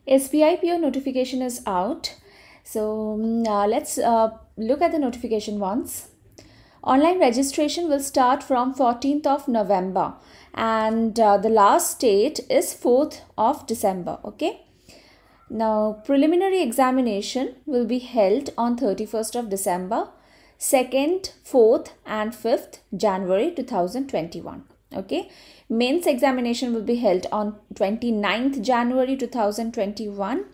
SBIPO notification is out. So let's look at the notification once. Online registration will start from 14th of November and the last date is 4th of December. Okay. Now preliminary examination will be held on 31st of December, 2nd, 4th and 5th January 2021. Okay. Mains examination will be held on 29th January 2021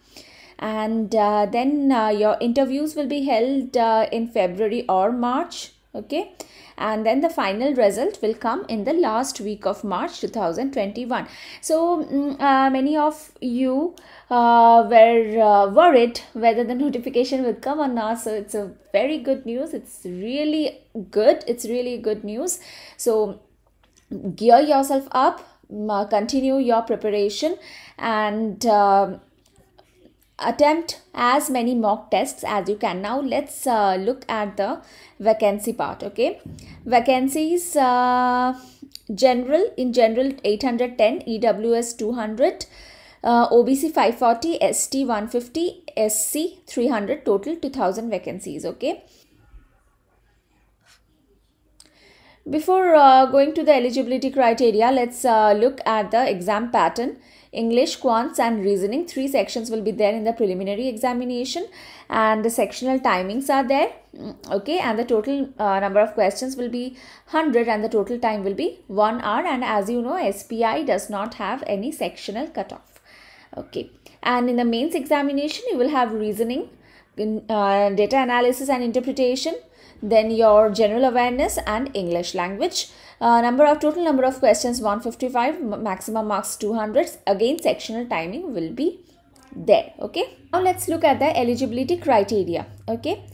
and then your interviews will be held in February or March. Okay, and then the final result will come in the last week of March 2021. So many of you were worried whether the notification will come or not. So it's a very good news. It's really good. It's really good news. So gear yourself up, continue your preparation and attempt as many mock tests as you can. Now let's look at the vacancy part. Okay, vacancies, general, in general 810, EWS 200, OBC 540, ST 150, SC 300, total 2000 vacancies. Okay. Before going to the eligibility criteria, let's look at the exam pattern. English, quants and reasoning, 3 sections will be there in the preliminary examination and the sectional timings are there. Okay, and the total number of questions will be 100 and the total time will be 1 hour, and as you know, SPI does not have any sectional cutoff. Okay, and in the mains examination you will have reasoning, data analysis and interpretation, then your general awareness and English language. Total number of questions 155, maximum marks 200. Again, sectional timing will be there. Okay, now let's look at the eligibility criteria. Okay,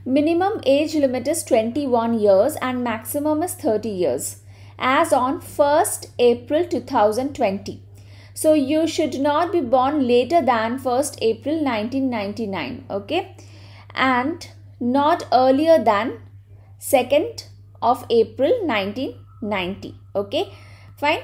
minimum age limit is 21 years and maximum is 30 years as on 1st April 2020. So you should not be born later than 1st April 1999. Okay, and not earlier than 2nd of April 1990. Okay, fine.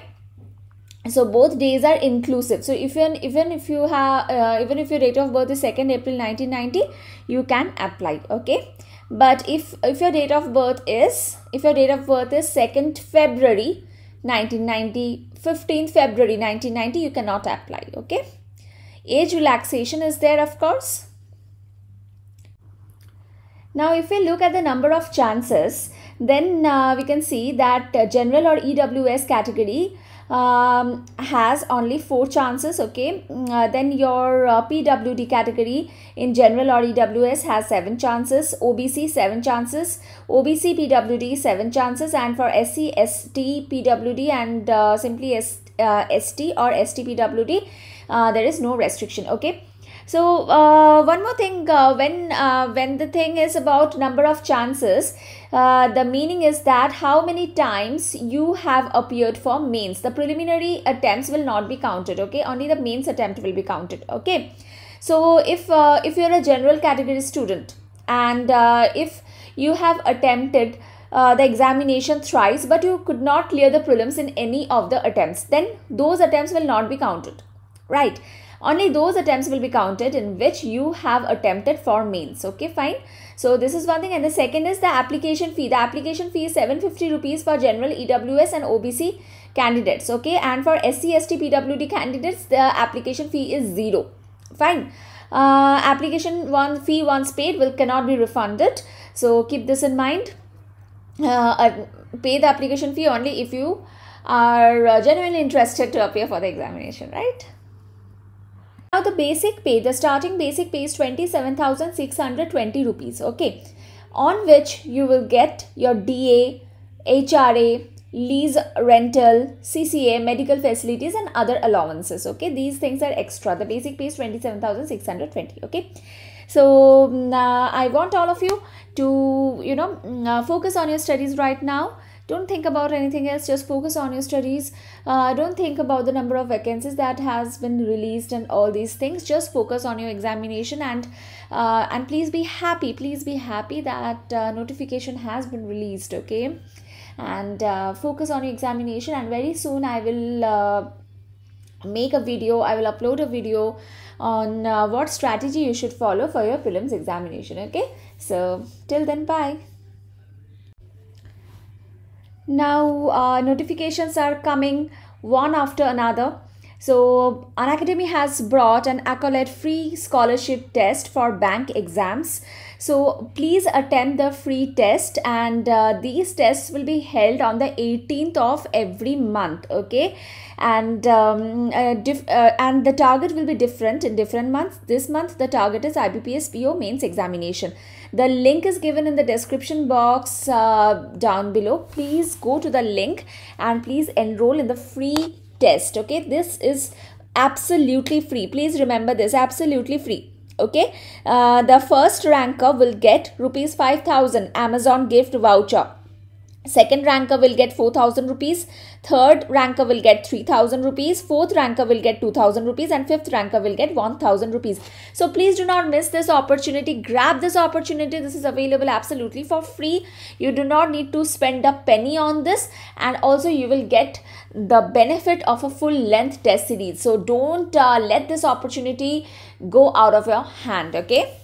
So both days are inclusive. So even if your date of birth is 2nd April 1990, you can apply. Okay, but if your date of birth is 2nd February 1990, 15th February 1990, you cannot apply. Okay, age relaxation is there, of course. Now, if we look at the number of chances, then we can see that general or EWS category has only 4 chances. Okay, then your PWD category in general or EWS has 7 chances, OBC 7 chances, OBC PWD 7 chances, and for SC, ST, PWD and simply ST or ST PWD there is no restriction. Okay. So one more thing, when the thing is about number of chances, the meaning is that how many times you have appeared for mains. The preliminary attempts will not be counted. Okay, only the mains attempt will be counted. Okay, so if you're a general category student and if you have attempted the examination thrice but you could not clear the prelims in any of the attempts, then those attempts will not be counted, right? Only those attempts will be counted in which you have attempted for mains. Okay, fine. So this is one thing, and the second is the application fee. The application fee is 750 rupees for general, EWS and OBC candidates. Okay, and for SC, ST, PWD candidates, the application fee is 0. Fine. Application fee once paid cannot be refunded. So keep this in mind. Pay the application fee only if you are genuinely interested to appear for the examination, right? Now the basic pay, the starting basic pay is 27,620 rupees. Okay, on which you will get your DA, HRA, lease rental, CCA, medical facilities and other allowances. Okay, these things are extra. The basic pay is 27,620. Okay, so I want all of you to focus on your studies right now. Don't think about anything else, just focus on your studies. Don't think about the number of vacancies that has been released and all these things. Just focus on your examination and please be happy. Please be happy that notification has been released. Okay, and focus on your examination, and very soon I will make a video, I will upload a video on what strategy you should follow for your prelims examination. Okay, so till then, bye. Now notifications are coming one after another. So Unacademy has brought an accolade free scholarship test for bank exams. So please attempt the free test, and these tests will be held on the 18th of every month. Okay, and and the target will be different in different months. This month the target is IBPS PO mains examination. The link is given in the description box down below. Please go to the link and please enroll in the free test. Okay, this is absolutely free. Please remember this, absolutely free. Okay, the first ranker will get rupees 5,000 Amazon gift voucher. Second ranker will get 4,000 rupees. Third ranker will get 3,000 rupees. Fourth ranker will get 2,000 rupees. And fifth ranker will get 1,000 rupees. So please do not miss this opportunity. Grab this opportunity. This is available absolutely for free. You do not need to spend a penny on this. And also you will get the benefit of a full length test series. So don't let this opportunity go out of your hand. Okay.